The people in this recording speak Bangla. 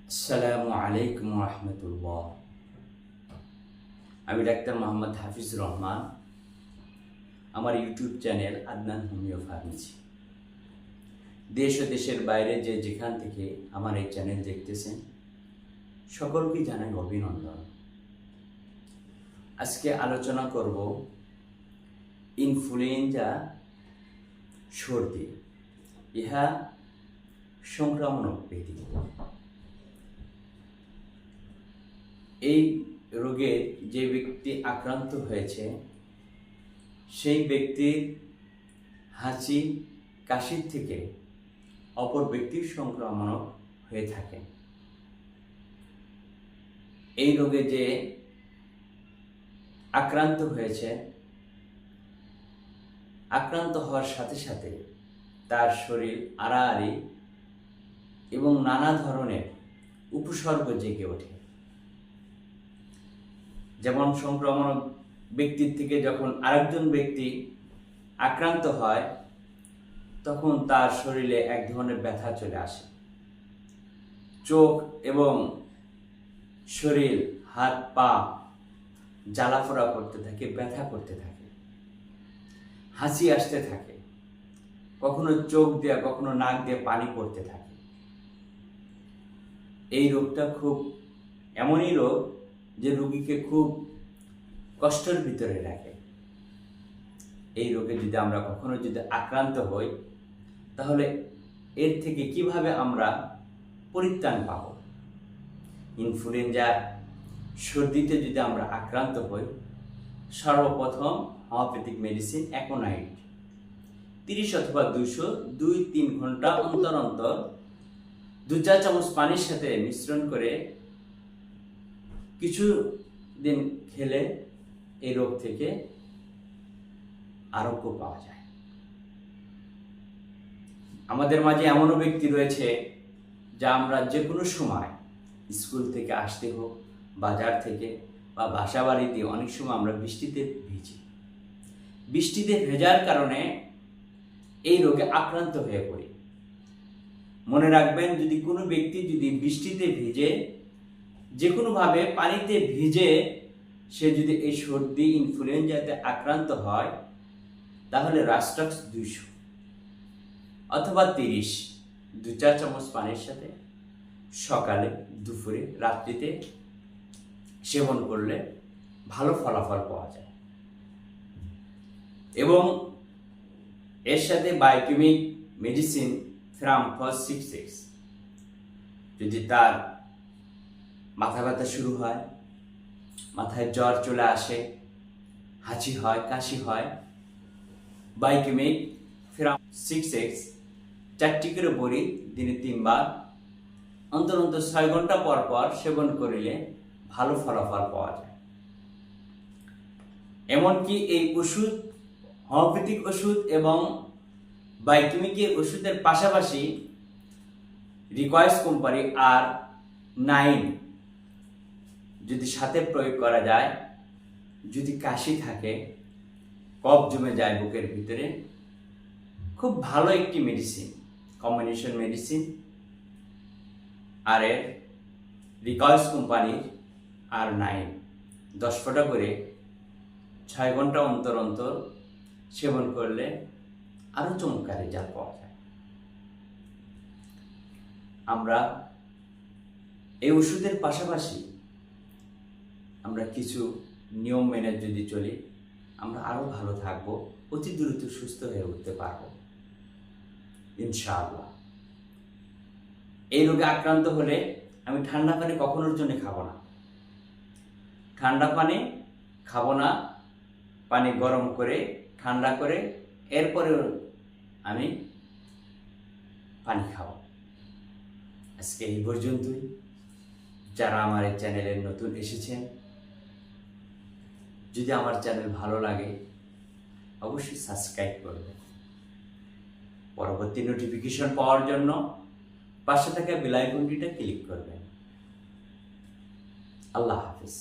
আসসালামু আলাইকুম রহমতুল্লাহ। আমি ডাক্তার মোহাম্মদ হাফিজুর রহমান। আমার YouTube channel Adnan homeo pharmacy. দেশ ও দেশের বাইরে যেখান থেকে আমার এই চ্যানেল দেখতেছেন সকলকে জানাই অভিনন্দন। আজকে আলোচনা করব ইনফ্লুয়েঞ্জা সর্দি, ইহা সংক্রামক ব্যাধি। এই রোগে যে ব্যক্তি আক্রান্ত হয়েছে সেই ব্যক্তির হাঁচি কাশির থেকে অপর ব্যক্তির সংক্রমণ হয়ে থাকে। এই রোগে যে আক্রান্ত হয়েছে, আক্রান্ত হওয়ার সাথে সাথে তার শরীর আড়াআড়ি এবং নানা ধরনের উপসর্গ জেগে ওঠে। যেমন সংক্রমণ ব্যক্তির থেকে যখন আরেকজন ব্যক্তি আক্রান্ত হয় তখন তার শরীরে এক ধরনের ব্যথা চলে আসে। চোখ এবং শরীর, হাত পা জ্বালাফোড়া করতে থাকে, ব্যথা করতে থাকে, হাসি আসতে থাকে, কখনো চোখ দিয়ে কখনো নাক দিয়ে পানি পড়তে থাকে। এই রোগটা খুব এমনই রোগ যে রোগীকে খুব কষ্টের ভিতরে রাখে। এই রোগে যদি আমরা কখনো আক্রান্ত হই তাহলে এর থেকে কিভাবে আমরা পরিত্রাণ পাব? ইনফ্লুয়েঞ্জা সর্দিতে যদি আমরা আক্রান্ত হই, সর্বপ্রথম হোমিওপ্যাথিক মেডিসিন অ্যাকোনাইট 30 অথবা 200 2-3 ঘন্টা অন্তর অন্তর 2 চা চামচ পানির সাথে মিশ্রণ করে কিছু দিন খেলে এই রোগ থেকে আরোগ্য পাওয়া যায়। আমাদের মাঝে এমনও ব্যক্তি রয়েছে যা আমরা যে কোনো সময় স্কুল থেকে আসতে হোক, বাজার থেকে বা বাসা বাড়িতে অনেক সময় আমরা বৃষ্টিতে ভিজি। বৃষ্টিতে ভেজার কারণে এই রোগে আক্রান্ত হয়ে পড়ি। মনে রাখবেন, যদি কোনো ব্যক্তি যদি বৃষ্টিতে ভিজে, যে কোনোভাবে পানিতে ভিজে সে যদি এই সর্দি ইনফ্লুয়েঞ্জাতে আক্রান্ত হয় তাহলে রাস্টক্স 200 অথবা 30 2 চা চামচ পানির সাথে সকালে, দুপুরে, রাত্রিতে সেবন করলে ভালো ফলাফল পাওয়া যায়। এবং এর সাথে বায়োকেমিক মেডিসিন ফ্রাম ফস 66, যদি তার মাথা ব্যথা শুরু হয়, মাথায় জ্বর চলে আসে, হাঁচি হয়, কাশি হয়, বায়োকেমিক ফ্রাম 66 4টি করে বড়ি দিনে 3 বার অন্তর 6 ঘন্টা পর পর সেবন করিলে ভালো ফলাফল পাওয়া যায়। এমনকি এই ওষুধ, হোমিওপ্যাথিক ওষুধ এবং বায়োকেমিকের ওষুধের পাশাপাশি রিকোয়েস কোম্পানি R9 যদি সাথে প্রয়োগ করা যায়, যদি কাশি থাকে, কফ জমে যায় বুকের ভিতরে, খুব ভালো একটি মেডিসিন, কম্বিনেশন মেডিসিন। আর এর রিকোয়েস কোম্পানির R9 10 ফোঁটা করে 6 ঘন্টা অন্তর অন্তর সেবন করলে আরও চমৎকার রেজাল্ট পাওয়া যায়। আমরা এই ওষুধের পাশাপাশি আমরা কিছু নিয়ম মেনে যদি চলি, আমরা আরও ভালো থাকবো, অতি দ্রুত সুস্থ হয়ে উঠতে পারবো ইনশাআল্লাহ। এই রোগে আক্রান্ত হলে আমি ঠান্ডা পানি কখনোর জন্য খাবো না। ঠান্ডা পানি খাবো না, পানি গরম করে ঠান্ডা করে এরপরে আমি পানি খাবো। আজকে এই পর্যন্তই। যারা আমার এই চ্যানেলে নতুন এসেছেন, যদি আমার চ্যানেল ভালো লাগে অবশ্যই সাবস্ক্রাইব করবেন। পরবর্তী নোটিফিকেশন পাওয়ার জন্য পাশে থাকা বেল আইকনটিতে ক্লিক করবেন। আল্লাহ হাফেজ।